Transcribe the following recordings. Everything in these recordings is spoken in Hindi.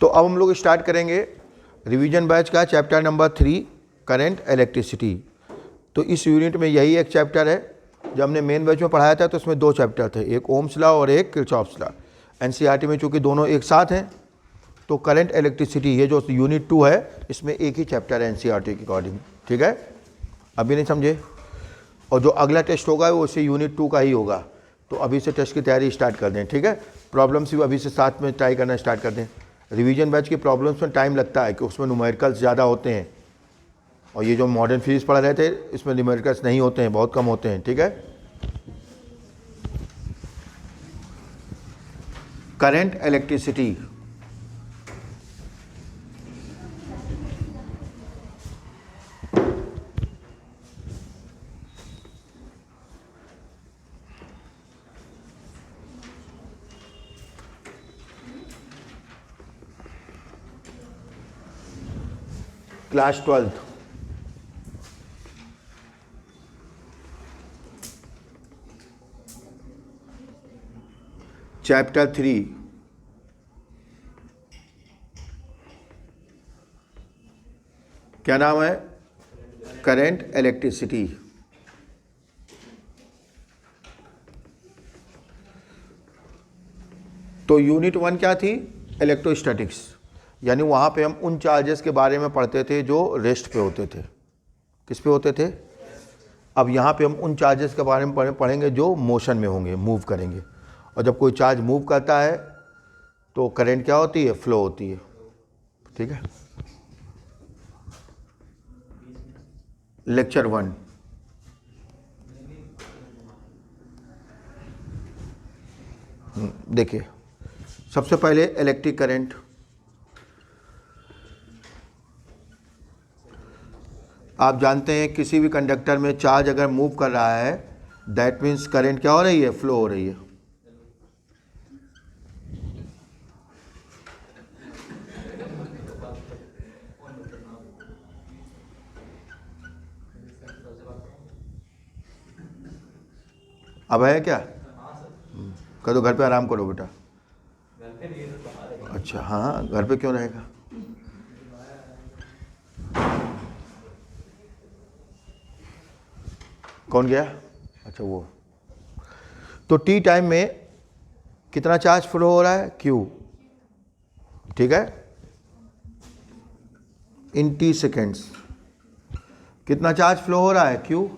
तो अब हम लोग स्टार्ट करेंगे रिवीजन बैच का चैप्टर नंबर 3 करंट इलेक्ट्रिसिटी। तो इस यूनिट में यही एक चैप्टर है। जब हमने मेन बैच में पढ़ाया था तो उसमें 2 चैप्टर थे, एक ओम्स लॉ और एक किरचॉफ्स लॉ। एनसीईआरटी में चूंकि दोनों एक साथ हैं तो करंट इलेक्ट्रिसिटी ये जो यूनिट 2 है इसमें एक ही चैप्टर है एनसीईआरटी के अकॉर्डिंग। ठीक है, अभी नहीं समझे? और जो अगला टेस्ट होगा वो उसी यूनिट 2 का ही होगा। तो अभी से टेस्ट की तैयारी स्टार्ट कर दें। ठीक है, प्रॉब्लम्स भी अभी से साथ में ट्राई करना स्टार्ट कर दें। रिवीजन बैच की प्रॉब्लम्स में टाइम लगता है कि उसमें न्यूमेरिकल्स ज़्यादा होते हैं, और ये जो मॉडर्न फिजिक्स पढ़ रहे थे इसमें न्यूमेरिकल्स नहीं होते हैं, बहुत कम होते हैं। ठीक है, current electricity. Class 12th chapter 3 क्या नाम है? Current electricity. तो यूनिट 1 क्या थी? इलेक्ट्रोस्टैटिक्स। यानी वहाँ पे हम उन चार्जेस के बारे में पढ़ते थे जो रेस्ट पे होते थे। किस पे होते थे? अब यहाँ पे हम उन चार्जेस के बारे में पढ़ेंगे जो मोशन में होंगे, मूव करेंगे। और जब कोई चार्ज मूव करता है तो करंट क्या होती है? फ्लो होती है। ठीक है, लेक्चर 1। देखिए, सबसे पहले इलेक्ट्रिक करंट। आप जानते हैं किसी भी कंडक्टर में चार्ज अगर मूव कर रहा है दैट मीन्स करंट क्या हो रही है? फ्लो हो रही है। अब है क्या? कह दो घर पे आराम करो बेटा। अच्छा, हाँ, घर पे क्यों रहेगा? कौन गया? अच्छा, वो। तो टी टाइम में कितना चार्ज फ्लो हो रहा है? क्यू। ठीक है, इन टी सेकेंड्स कितना चार्ज फ्लो हो रहा है? क्यू।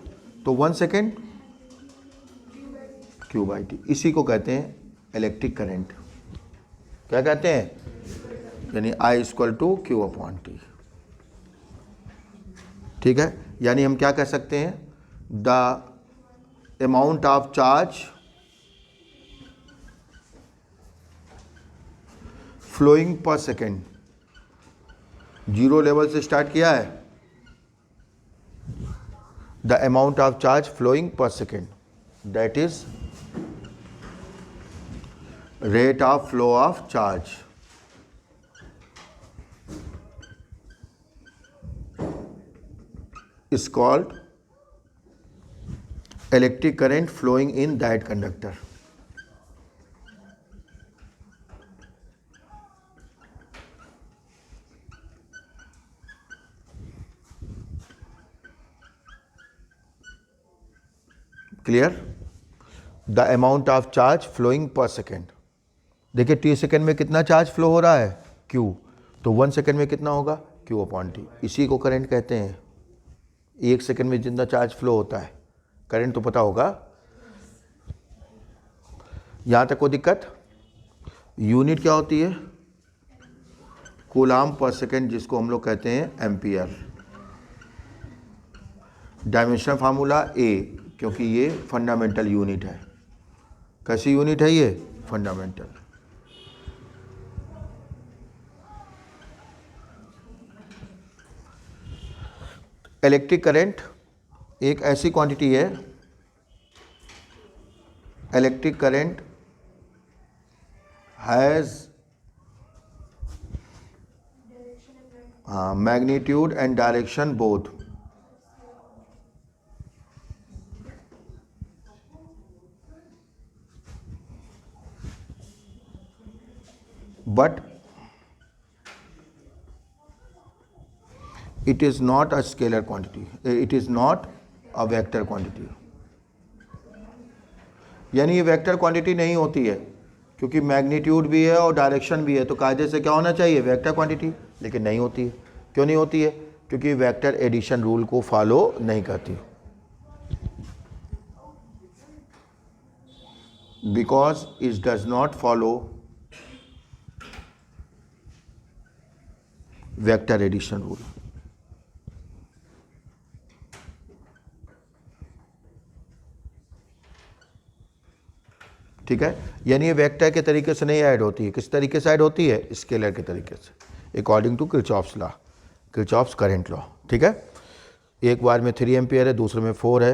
तो 1 सेकेंड क्यू बाई टी, इसी को कहते हैं इलेक्ट्रिक करंट। क्या कहते हैं? यानी I equal to Q upon T. ठीक है, यानी हम क्या कह सकते हैं? The amount of charge flowing per second. Zero level से स्टार्ट किया है। The amount of charge flowing per second, that is rate of flow of charge. is called electric current flowing in that conductor. Clear? The amount of charge flowing per second. देखिए टी सेकेंड में कितना चार्ज फ्लो हो रहा है? Q। तो 1 सेकेंड में कितना होगा? Q upon T. इसी को करंट कहते हैं। 1 सेकेंड में जितना चार्ज फ्लो होता है, करंट तो पता होगा। यहाँ तक कोई दिक्कत? यूनिट क्या होती है? कूलाम पर सेकेंड, जिसको हम लोग कहते हैं एम्पियर। डायमेंशनल फार्मूला ए, क्योंकि ये फंडामेंटल यूनिट है। कैसी यूनिट है ये? फंडामेंटल। इलेक्ट्रिक करंट एक ऐसी क्वांटिटी है, electric current has magnitude and direction both. But it is not a scalar quantity, it is not a vector quantity. यानी ये वेक्टर क्वांटिटी नहीं होती है, क्योंकि मैग्नीट्यूड भी है और डायरेक्शन भी है, तो कायदे से क्या होना चाहिए, वेक्टर क्वांटिटी, लेकिन नहीं होती है। क्यों नहीं होती है? क्योंकि वेक्टर एडिशन रूल को फॉलो नहीं करती। Because it does not follow vector addition rule. ठीक है, यानी ये वेक्टर के तरीके से नहीं ऐड होती है। किस तरीके से ऐड होती है? स्केलर के तरीके से, according to Kirchhoff's law, Kirchhoff's current law. ठीक है, एक वायर में 3 एम्पियर है, दूसरे में 4 है,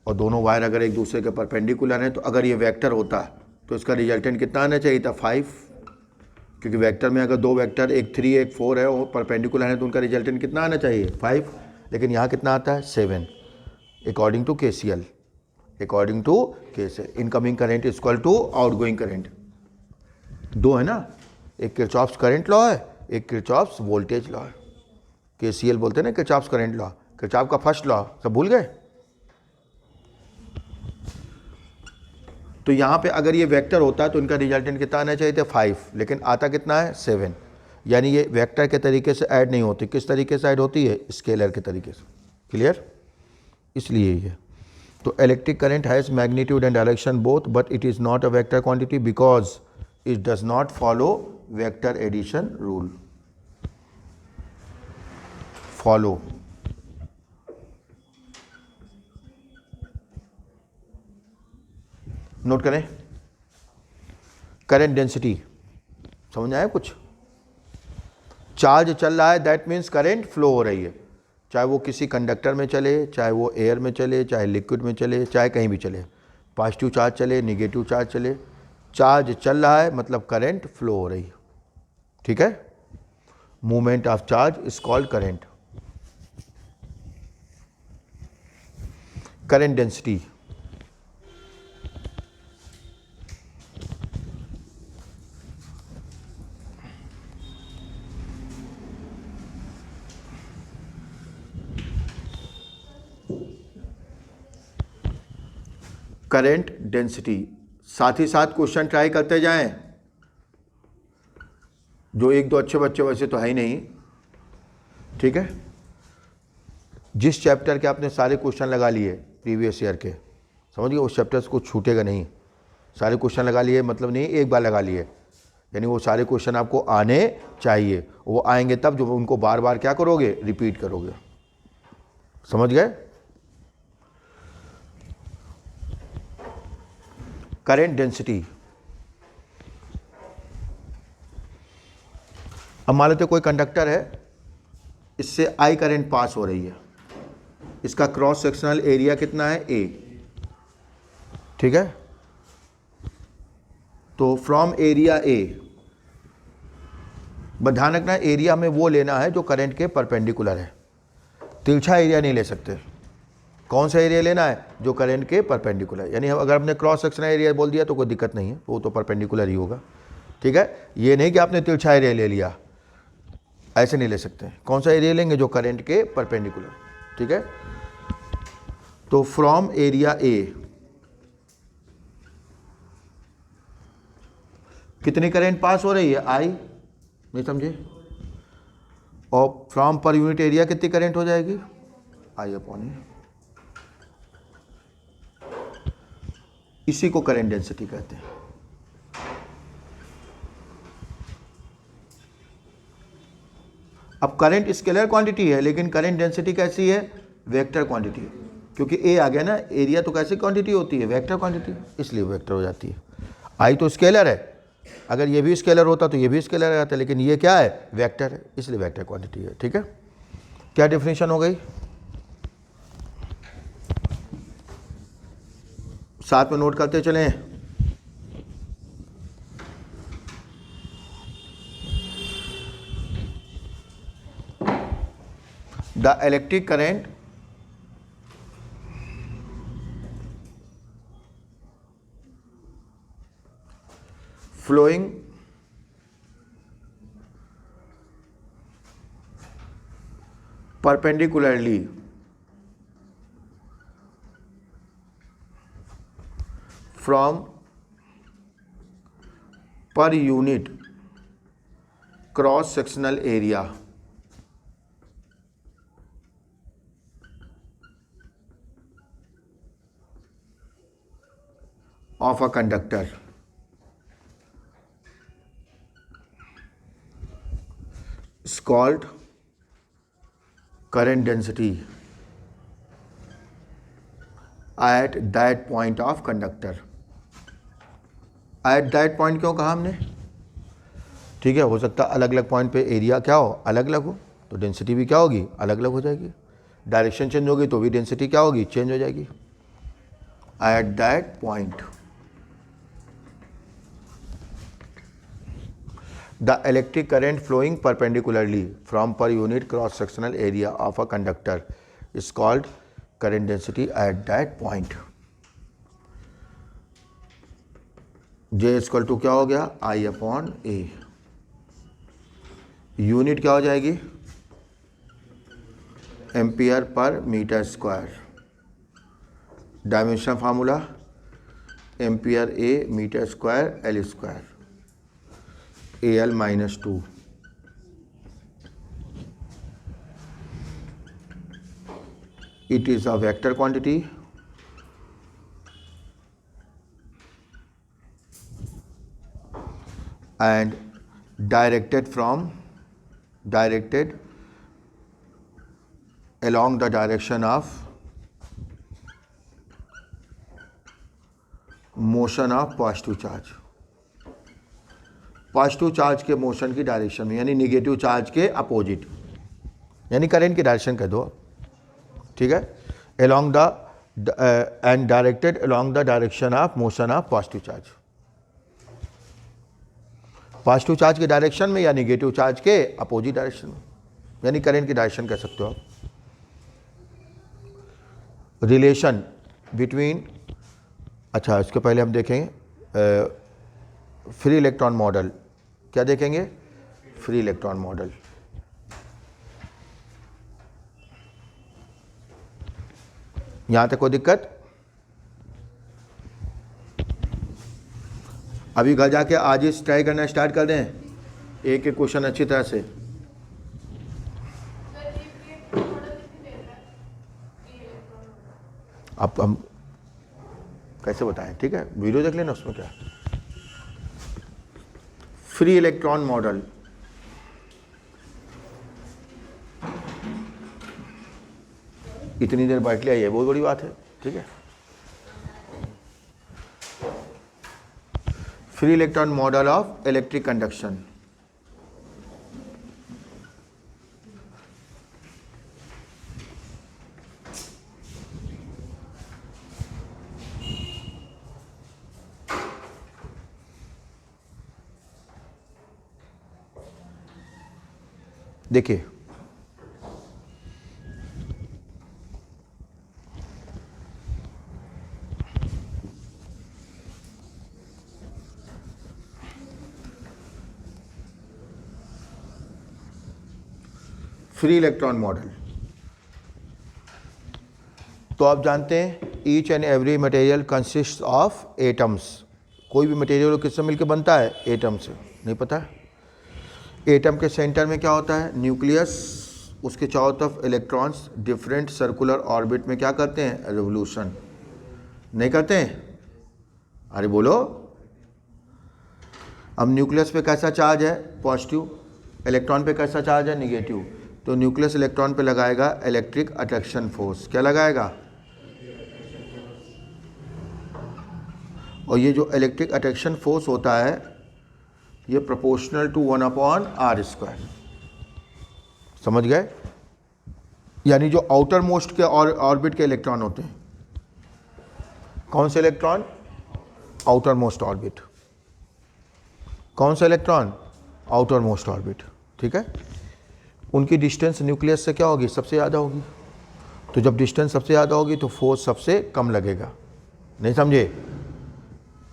और दोनों वायर अगर एक दूसरे के परपेंडिकुलर हैं, तो अगर ये वेक्टर होता तो इसका रिजल्टेंट कितना आना चाहिए था? 5, क्योंकि वेक्टर में अगर दो वेक्टर, एक 3 एक 4 है, और परपेंडिकुलर है, तो उनका रिजल्टेंट कितना आना चाहिए? 5। लेकिन यहाँ कितना आता है? 7, according to KCL। According to KCL, incoming current is equal to outgoing current. दो है ना, एक किरचॉफ्स करंट लॉ है, एक किरचॉफ्स वोल्टेज लॉ है। KCL बोलते हैं ना, किरचॉफ्स करंट लॉ, किरचॉफ का फर्स्ट लॉ, सब भूल गए? तो यहाँ पे अगर ये वेक्टर होता तो इनका रिजल्टेंट कितना आना चाहिए था? 5, लेकिन आता कितना है? 7। यानी ये वेक्टर के तरीके से ऐड नहीं होती। किस तरीके से ऐड होती है? स्केलर के तरीके से। क्लियर? इसलिए ये तो electric current has magnitude and direction both, but it is not a vector quantity because it does not follow vector addition rule. Follow, note करें, करंट डेंसिटी, समझ आया कुछ? चार्ज चल रहा है, दैट मीन्स करंट फ्लो हो रही है, चाहे वो किसी कंडक्टर में चले, चाहे वो एयर में चले, चाहे लिक्विड में चले, चाहे कहीं भी चले, पॉजिटिव चार्ज चले, निगेटिव चार्ज चले, चार्ज चल रहा है मतलब करंट फ्लो हो रही है। ठीक है, movement of charge is called current. Current density, current density, साथ ही साथ क्वेश्चन ट्राई करते जाएं, जो एक दो अच्छे बच्चे वैसे तो है ही नहीं। ठीक है, जिस चैप्टर के आपने सारे क्वेश्चन लगा लिए प्रीवियस ईयर के, समझिए उस चैप्टर को छूटेगा नहीं। सारे क्वेश्चन लगा लिए मतलब नहीं एक बार लगा लिए, यानी वो सारे क्वेश्चन आपको आने चाहिए। वो आएंगे तब जो उनको बार बार क्या करोगे? रिपीट करोगे। समझ गए? करंट डेंसिटी, अब मान लेते कोई कंडक्टर है, इससे I करंट पास हो रही है, इसका क्रॉस सेक्शनल एरिया कितना है? A। ठीक है, तो फ्रॉम एरिया A, बस ध्यान रखना एरिया में वो लेना है जो करंट के परपेंडिकुलर है, तिरछा एरिया नहीं ले सकते। कौन सा एरिया लेना है? जो करंट के परपेंडिकुलर, यानी अगर आपने क्रॉस सेक्शनल एरिया बोल दिया तो कोई दिक्कत नहीं है, वो तो परपेंडिकुलर ही होगा। ठीक है, ये नहीं कि आपने तिरछा एरिया ले लिया, ऐसे नहीं ले सकते। कौन सा एरिया लेंगे? जो करंट के परपेंडिकुलर। ठीक है, तो फ्रॉम एरिया A कितनी करंट पास हो रही है? I, नहीं समझे? और फ्रॉम पर यूनिट एरिया कितनी करंट हो जाएगी? I/A। इसी को करंट डेंसिटी कहते हैं। अब करंट स्केलर क्वांटिटी है, लेकिन करंट डेंसिटी कैसी है? वेक्टर क्वांटिटी, क्योंकि ए आ गया ना, एरिया तो कैसी क्वांटिटी होती है? वेक्टर क्वांटिटी, इसलिए वेक्टर हो जाती है। आई तो स्केलर है, अगर ये भी स्केलर होता तो ये भी स्केलर आता, लेकिन ये क्या है? वेक्टर है, इसलिए वेक्टर क्वांटिटी है। ठीक है, क्या डिफिनेशन हो गई? साथ में नोट करते चलें। The electric current flowing perpendicularly from per unit cross sectional area of a conductor is called current density at that point of conductor. at that point क्यों कहा हमने? ठीक है, हो सकता है अलग अलग पॉइंट पे एरिया क्या हो, अलग अलग हो, तो डेंसिटी भी क्या होगी, अलग अलग हो जाएगी. डायरेक्शन चेंज होगी तो भी डेंसिटी क्या होगी, चेंज हो जाएगी. at that point the electric current flowing perpendicularly from per unit cross sectional area of a conductor is called current density at that point. J equal to क्या हो गया, I अपॉन A. यूनिट क्या हो जाएगी, एम्पियर पर metre square. Dimension formula ampere A metre square L square AL minus 2. It is a vector quantity and directed along the direction of motion of positive charge. Positive charge के मोशन की डायरेक्शन में, यानी निगेटिव चार्ज के अपोजिट, यानी करंट की डायरेक्शन कह दो. ठीक है, along the end directed along the direction of motion of positive charge. Positive charge के डायरेक्शन में या निगेटिव चार्ज के अपोजिट डायरेक्शन में, यानी करंट की डायरेक्शन कह सकते हो आप. रिलेशन बिटवीन, अच्छा इसके पहले हम देखेंगे फ्री इलेक्ट्रॉन मॉडल. क्या देखेंगे, फ्री इलेक्ट्रॉन मॉडल. यहां तक कोई दिक्कत? अभी घर जाके आज ही ट्राई करना स्टार्ट कर दें, एक एक क्वेश्चन अच्छी तरह से. अब हम कैसे बताएं, ठीक है, वीडियो देख लेना, उसमें क्या. Free electron model. इतनी देर बैठ लिया, ये बहुत बड़ी बात है. ठीक है, free electron model of electric conduction. देखिए, फ्री इलेक्ट्रॉन मॉडल. तो आप जानते हैं each and every material consist of atoms. कोई भी मटेरियल किससे मिलकर बनता है, एटम से. नहीं पता है? एटम के सेंटर में क्या होता है, न्यूक्लियस. उसके चारों तरफ इलेक्ट्रॉन्स डिफरेंट सर्कुलर ऑर्बिट में क्या करते हैं, रिवोल्यूशन. नहीं करते हैं? अरे बोलो. अब न्यूक्लियस पे कैसा चार्ज है, पॉजिटिव. इलेक्ट्रॉन पे कैसा चार्ज है, निगेटिव. तो न्यूक्लियस इलेक्ट्रॉन पे लगाएगा इलेक्ट्रिक अट्रैक्शन फोर्स. क्या लगाएगा? और ये जो इलेक्ट्रिक अट्रैक्शन फोर्स होता है ये प्रोपोर्शनल टू 1/r². समझ गए? यानी जो आउटर मोस्ट के ऑर्बिट के इलेक्ट्रॉन होते हैं. कौन से इलेक्ट्रॉन? Outer most orbit. कौन सा इलेक्ट्रॉन? Outer most orbit. ठीक है, उनकी डिस्टेंस न्यूक्लियस से क्या होगी, सबसे ज़्यादा होगी. तो जब डिस्टेंस सबसे ज़्यादा होगी तो फोर्स सबसे कम लगेगा. नहीं समझे?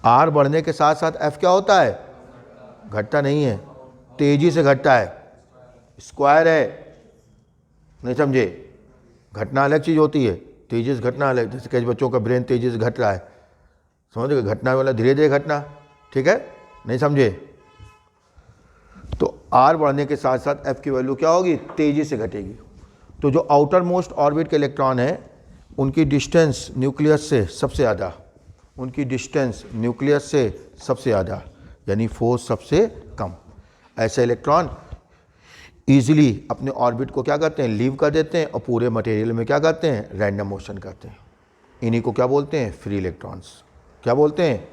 आर बढ़ने के साथ साथ एफ क्या होता है, घटता नहीं है, तेजी से घटता है. स्क्वायर है, नहीं समझे? घटना अलग चीज़ होती है, तेजिस घटना अलग। जैसे कई बच्चों का ब्रेन तेजिस घट रहा है, समझ गए? घटना वाला धीरे धीरे घटना, ठीक है? नहीं समझे? तो आर बढ़ने के साथ साथ एफ की वैल्यू क्या होगी? तेजी से घटेगी। तो जो आउटर मोस्ट ऑर्बिट के इलेक्ट्रॉन है उनकी डिस्टेंस न्यूक्लियस से सबसे ज़्यादा, उनकी डिस्टेंस न्यूक्लियस से सबसे ज़्यादा, यानी फोर्स सबसे कम। ऐसे इलेक्ट्रॉन ईजिली अपने ऑर्बिट को क्या करते हैं? लीव कर देते हैं और पूरे मटेरियल में क्या करते हैं? रैंडम मोशन करते हैं। इन्हीं को क्या बोलते हैं? Free electrons. क्या बोलते हैं?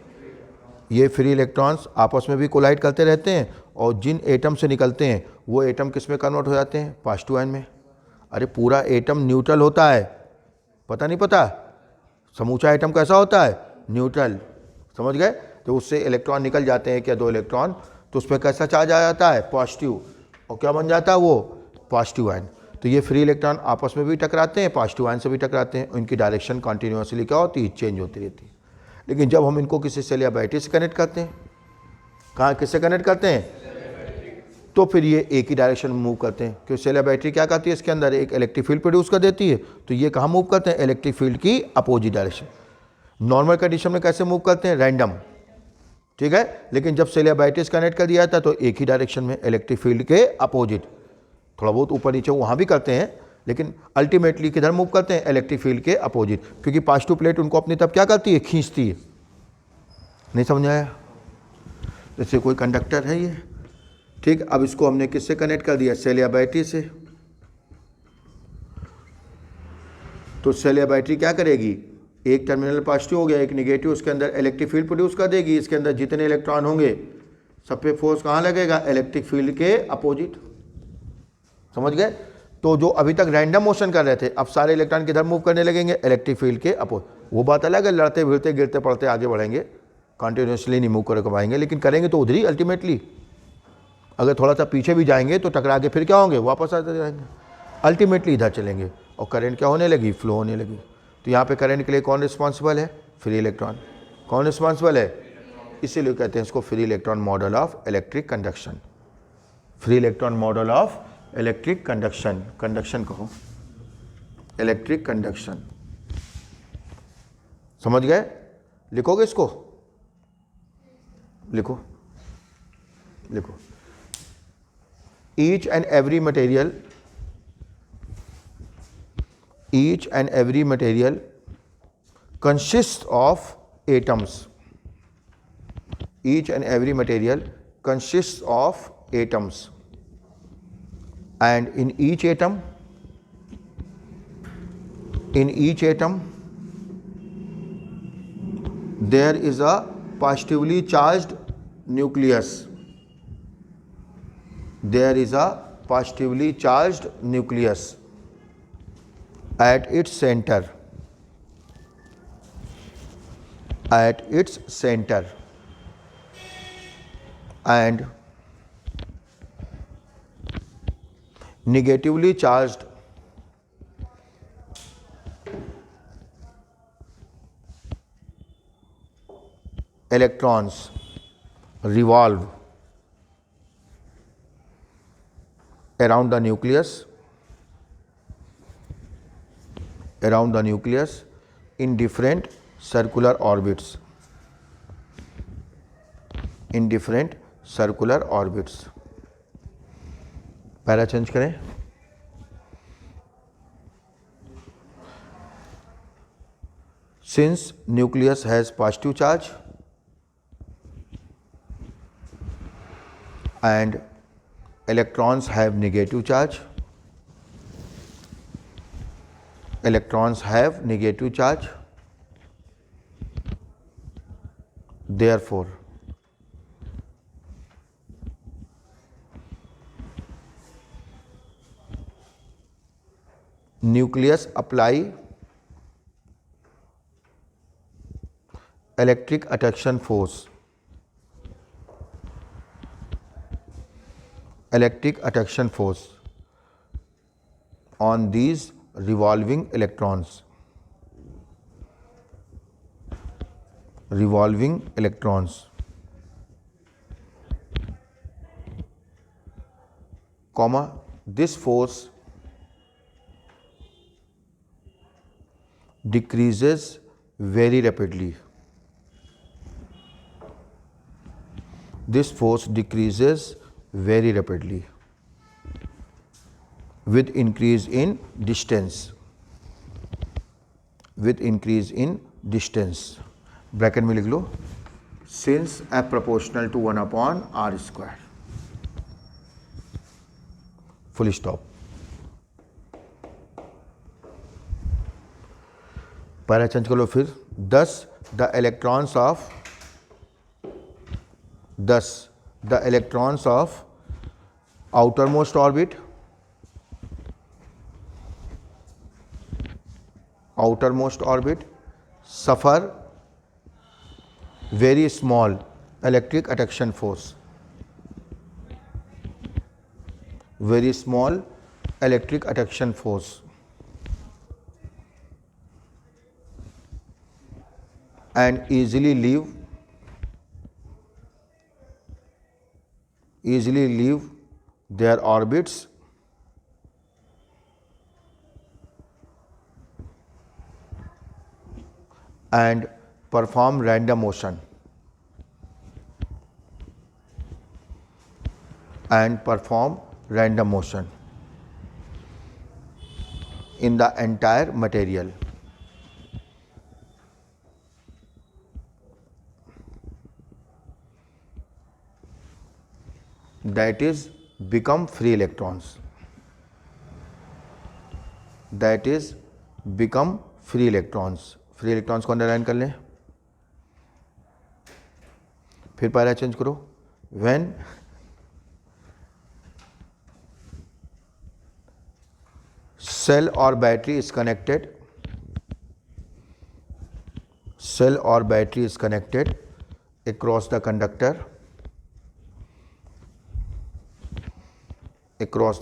ये फ्री इलेक्ट्रॉन्स आपस में भी कोलाइड करते रहते हैं और जिन एटम से निकलते हैं वो एटम किस में कन्वर्ट हो जाते हैं? पॉजिटिव आयन में। अरे पूरा एटम न्यूट्रल होता है, पता नहीं पता? समूचा एटम कैसा होता है? न्यूट्रल, समझ गए? तो उससे इलेक्ट्रॉन निकल जाते हैं क्या? 2 इलेक्ट्रॉन, तो उस पर कैसा चार्ज आ जाता है? पॉजिटिव, और क्या बन जाता है वो? Positive ion. तो ये फ्री इलेक्ट्रॉन आपस में भी टकराते हैं, पॉजिटिव आयन से भी टकराते हैं, इनकी डायरेक्शन कॉन्टिन्यूसली क्या होती है? चेंज होती रहती है। लेकिन जब हम इनको किसी सेल या बैटरी से कनेक्ट करते हैं, कहाँ किससे कनेक्ट करते हैं? तो फिर ये एक ही डायरेक्शन में मूव करते हैं, क्योंकि सेल या बैटरी क्या करती है? इसके अंदर एक इलेक्ट्रिक फील्ड प्रोड्यूस कर देती है, तो ये कहाँ मूव करते हैं? इलेक्ट्रिक फील्ड की अपोजिट डायरेक्शन। नॉर्मल कंडीशन में कैसे मूव करते हैं? रैंडम, ठीक है? लेकिन जब सेल या बैटरी से कनेक्ट कर दिया था तो एक ही डायरेक्शन में, इलेक्ट्रिक फील्ड के अपोजिट। थोड़ा बहुत ऊपर नीचे वहाँ भी करते हैं, लेकिन अल्टीमेटली किधर मूव करते हैं? इलेक्ट्रिक फील्ड के अपोजिट, क्योंकि पॉजिटिव प्लेट उनको अपनी तरफ क्या करती है? खींचती है। नहीं समझ आया? जैसे कोई कंडक्टर है ये, ठीक, अब इसको हमने किससे कनेक्ट कर दिया? सेल या बैटरी से। तो सेल या बैटरी क्या करेगी? एक टर्मिनल पॉजिटिव हो गया, एक नेगेटिव, उसके अंदर इलेक्ट्रिक फील्ड प्रोड्यूस कर देगी। इसके अंदर जितने इलेक्ट्रॉन होंगे सब पे फोर्स कहाँ लगेगा? इलेक्ट्रिक फील्ड के अपोजिट, समझ गए? तो जो अभी तक रैंडम मोशन कर रहे थे, अब सारे इलेक्ट्रॉन किधर मूव करने लगेंगे? इलेक्ट्रिक फील्ड के अपोजिट। वो बात अलग है, लड़ते भिड़ते गिरते पड़ते आगे बढ़ेंगे, कॉन्टिन्यूसली नहीं मूव कर पाएंगे, लेकिन करेंगे तो उधर ही अल्टीमेटली। अगर थोड़ा सा पीछे भी जाएंगे तो टकरा के फिर क्या होंगे? वापस आते जाएंगे, अल्टीमेटली इधर चलेंगे और करंट क्या होने लगी? फ्लो होने लगी। तो यहाँ पे करंट के लिए कौन रिस्पॉन्सिबल है? Free electron. कौन रिस्पॉन्सिबल है? इसीलिए कहते हैं इसको free electron model of electric conduction. Free electron model of electric conduction, conduction कहो, इलेक्ट्रिक कंडक्शन, समझ गए? लिखोगे इसको? लिखो, लिखो। each and every material consists of atoms. Each and every material consists of atoms, and in each atom there is a positively charged nucleus. There is a positively charged nucleus at its center. At its center, and negatively charged electrons revolve around the nucleus in different circular orbits. Para change करें। Since nucleus has positive charge and electrons have negative charge, therefore nucleus apply electric attraction force on these revolving electrons. Comma, this force decreases very rapidly. This force decreases very rapidly with increase in distance. With increase in distance. Bracket में लिख लो, since F proportional to 1 upon r square. Full stop. पहला चेंज कर लो फिर. Thus the electrons of outermost orbit suffer very small electric attraction force. Very small electric attraction force. And easily leave their orbits and perform random motion. In the entire material. That is become free electrons. Free electrons को अंडरलाइन कर लें. फिर पहला चेंज करो. When cell or battery is connected across the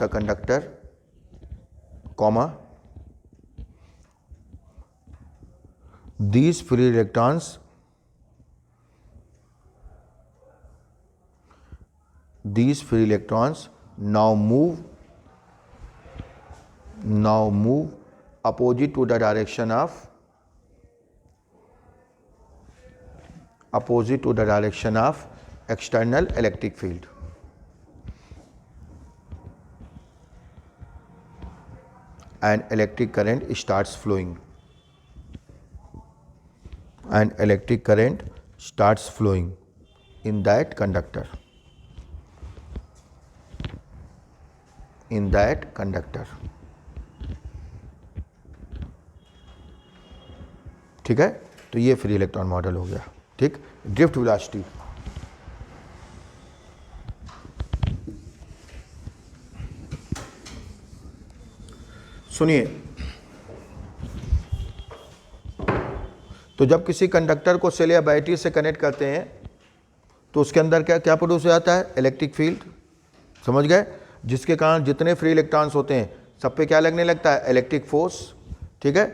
conductor, comma, these free electrons now move opposite to the direction of external electric field. And electric current starts flowing. In that conductor. ठीक है, तो ये फ्री इलेक्ट्रॉन मॉडल हो गया. ठीक. Drift velocity. सुनिए, तो जब किसी कंडक्टर को सेल या बैटरी से कनेक्ट करते हैं तो उसके अंदर क्या प्रोड्यूस हो जाता है? Electric field. समझ गए? जिसके कारण जितने फ्री इलेक्ट्रॉन्स होते हैं सब पे क्या लगने लगता है? Electric force. ठीक है.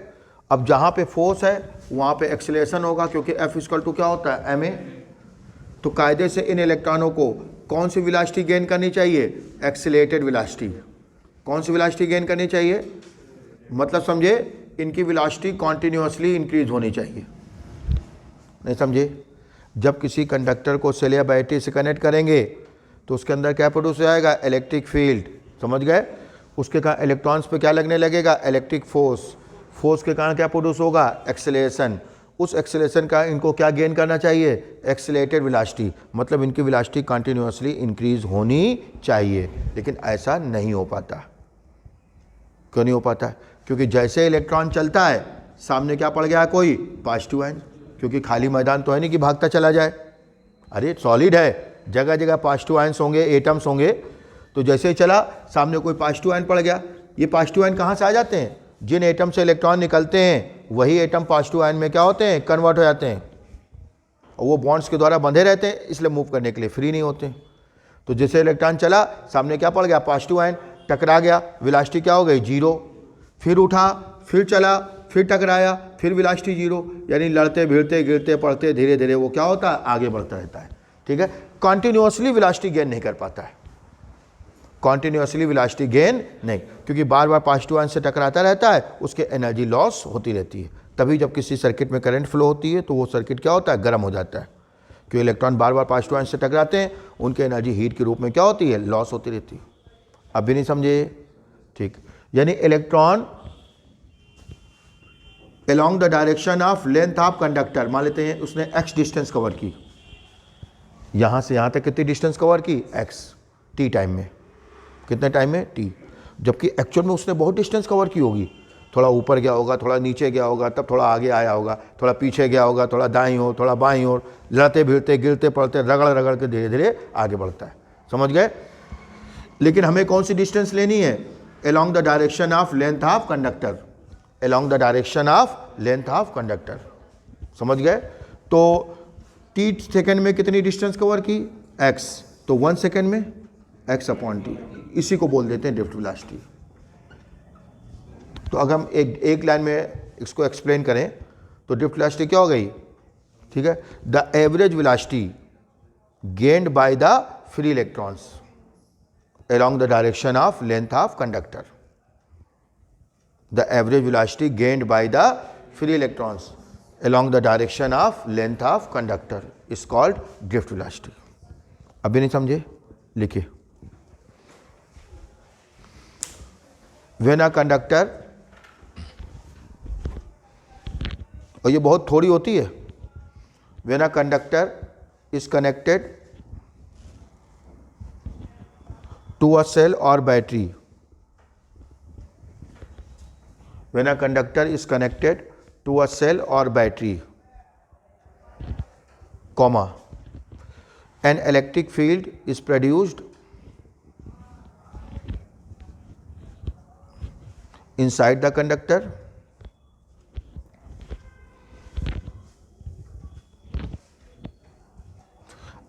अब जहाँ पे फोर्स है वहाँ पे एक्सेलरेशन होगा, क्योंकि F इक्वल टू क्या होता है? ma. तो कायदे से इन इलेक्ट्रॉनों को कौन सी वेलोसिटी गेन करनी चाहिए? Accelerated velocity. कौन सी वेलोसिटी गेन करनी चाहिए? मतलब समझे, इनकी वेलोसिटी कॉन्टिन्यूसली इंक्रीज होनी चाहिए. नहीं समझे? जब किसी कंडक्टर को सेल या बैटरी से कनेक्ट करेंगे तो उसके अंदर क्या प्रोड्यूस हो जाएगा? Electric field. समझ गए? उसके कारण इलेक्ट्रॉन्स पे क्या लगने लगेगा? इलेक्ट्रिक फोर्स के कारण क्या प्रोड्यूस होगा? एक्सेलरेशन. उस एक्सेलरेशन का इनको क्या गेन करना चाहिए? Accelerated velocity. मतलब इनकी वेलोसिटी कंटिन्यूसली इंक्रीज होनी चाहिए, लेकिन ऐसा नहीं हो पाता. क्यों नहीं हो पाता? क्योंकि जैसे इलेक्ट्रॉन चलता है सामने क्या पड़ गया? कोई पॉजिटिव आयन. क्योंकि खाली मैदान तो है नहीं कि भागता चला जाए. अरे सॉलिड है, जगह जगह पॉजिटिव आयन्स होंगे, एटम्स होंगे. तो जैसे ही चला सामने कोई पॉजिटिव आयन पड़ गया. ये पॉजिटिव आयन कहाँ से आ जाते हैं? जिन एटम से इलेक्ट्रॉन निकलते हैं वही एटम पॉजिटिव आयन में क्या होते हैं? कन्वर्ट हो जाते हैं. और वो बॉन्ड्स के द्वारा बंधे रहते हैं, इसलिए मूव करने के लिए फ्री नहीं होते. तो जैसे इलेक्ट्रॉन चला सामने क्या पड़ गया? Positive ion. टकरा गया, वेलोसिटी क्या हो गई? 0. फिर उठा, फिर चला, फिर टकराया, फिर वेलोसिटी 0. यानी लड़ते भिड़ते गिरते पड़ते धीरे धीरे वो क्या होता है? आगे बढ़ता रहता है. ठीक है. कॉन्टिन्यूसली वेलोसिटी गेन नहीं कर पाता है. कॉन्टिन्यूसली वेलोसिटी गेन नहीं, क्योंकि बार बार पॉजिटिव आयन से टकराता रहता है, उसके एनर्जी लॉस होती रहती है. तभी जब किसी सर्किट में करंट फ्लो होती है तो वो सर्किट क्या होता है, गर्म हो जाता है, क्योंकि इलेक्ट्रॉन बार बार पॉजिटिव आयन से टकराते हैं, उनकी एनर्जी हीट के रूप में क्या होती है, लॉस होती रहती है। अब भी नहीं समझे? ठीक, यानी electron along the direction of length of conductor, मान लेते हैं उसने x डिस्टेंस कवर की, यहाँ से यहाँ तक कितनी डिस्टेंस कवर की, x, t टाइम में, कितने टाइम में, t, जबकि एक्चुअल में उसने बहुत डिस्टेंस कवर की होगी, थोड़ा ऊपर गया होगा, थोड़ा नीचे गया होगा, तब थोड़ा आगे आया होगा, थोड़ा पीछे गया होगा, थोड़ा दाईं ओर, थोड़ा बाईं ओर, लड़ते भिड़ते गिरते पड़ते रगड़ रगड़ के धीरे धीरे आगे बढ़ता है। समझ गए? लेकिन हमें कौन सी डिस्टेंस लेनी है, along the direction of length of conductor, along the direction of length of conductor. समझ गए? तो t सेकेंड में कितनी डिस्टेंस कवर की, x, तो 1 सेकेंड में x अपॉन टी, इसी को बोल देते हैं ड्रिफ्ट वेलोसिटी। तो अगर हम एक लाइन में इसको एक्सप्लेन करें तो ड्रिफ्ट वेलोसिटी क्या हो गई, ठीक है, the average velocity gained by the free electrons along the direction of length of conductor. The average velocity gained by the free electrons along the direction of length of conductor is called drift velocity. अभी नहीं समझे? लिखिए, when a conductor, और ये बहुत थोड़ी होती है, when a conductor is connected to a cell or battery, when a conductor is connected to a cell or battery, comma, an electric field is produced inside the conductor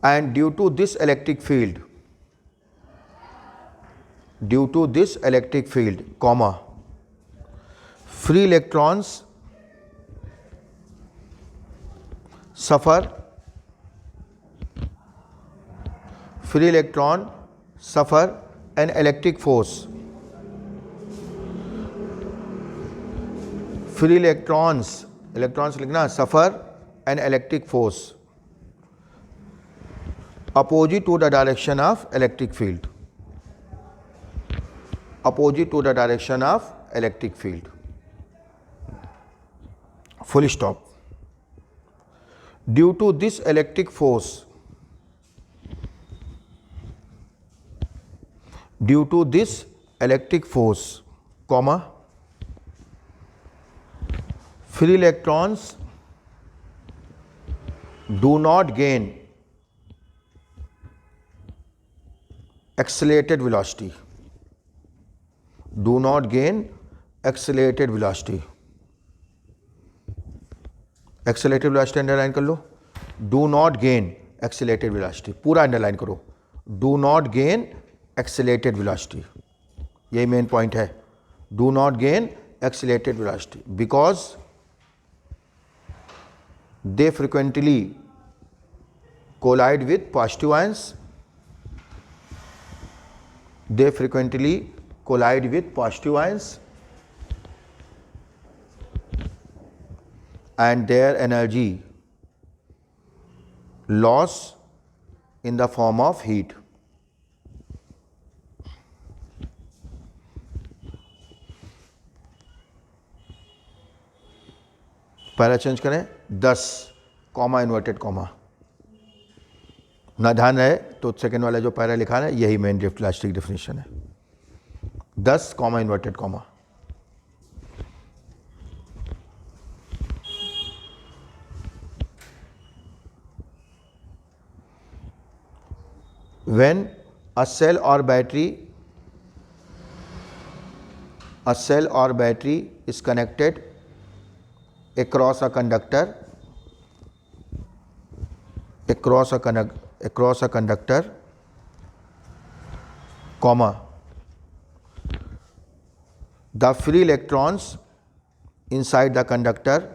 and due to this electric field, comma, free electrons suffer an electric force. Free electrons लिखना, suffer an electric force opposite to the direction of electric field. Opposite to the direction of electric field. Full stop. Due to this electric force, comma, free electrons do not gain accelerated velocity. Do not gain accelerated velocity. Accelerated velocity underline कर लो, do not gain accelerated velocity, पूरा अंडरलाइन करो, do not gain accelerated velocity, यही मेन पॉइंट है, do not gain accelerated velocity because they frequently collide with positive ions. They frequently collide with positive ions and their energy loss in the form of heat. पहला चेंज करें 10 कॉमा इन्वर्टेड कॉमा, ना ध्यान रहे तो सेकेंड वाला जो पैरा लिखा है यही मेन ड्रिफ्ट वेलोसिटी की डेफिनेशन है, 10 comma inverted comma. When a cell or battery is connected across a conductor, comma, the free electrons inside the conductor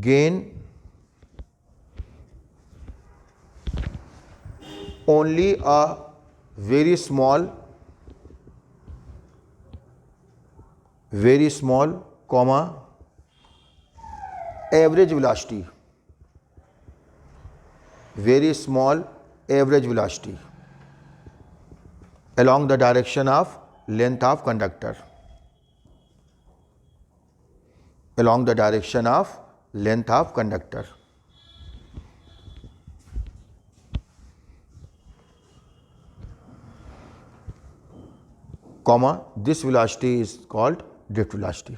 gain only a very small very small comma average velocity, very small average velocity along the direction of length of conductor, along the direction of length of conductor. Comma, this velocity is called drift velocity.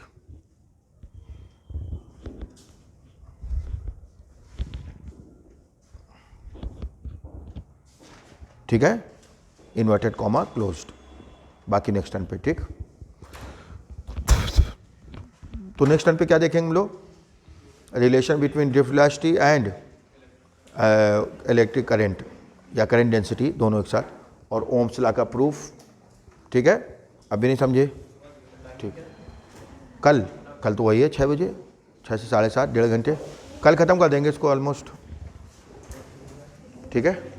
ठीक है, इन्वर्टेड कॉमा क्लोज्ड, बाकी नेक्स्ट टर्न पे। ठीक, तो नेक्स्ट टर्न पे क्या देखेंगे हम लोग? Relation between drift velocity and electric current या करंट डेंसिटी, दोनों एक साथ, और ओम्स लॉ का प्रूफ। ठीक है, अभी नहीं समझे? ठीक, कल तो वही है 6 बजे, 6 से 7:30, 1.5 घंटे, कल ख़त्म कर देंगे इसको ऑलमोस्ट। ठीक है।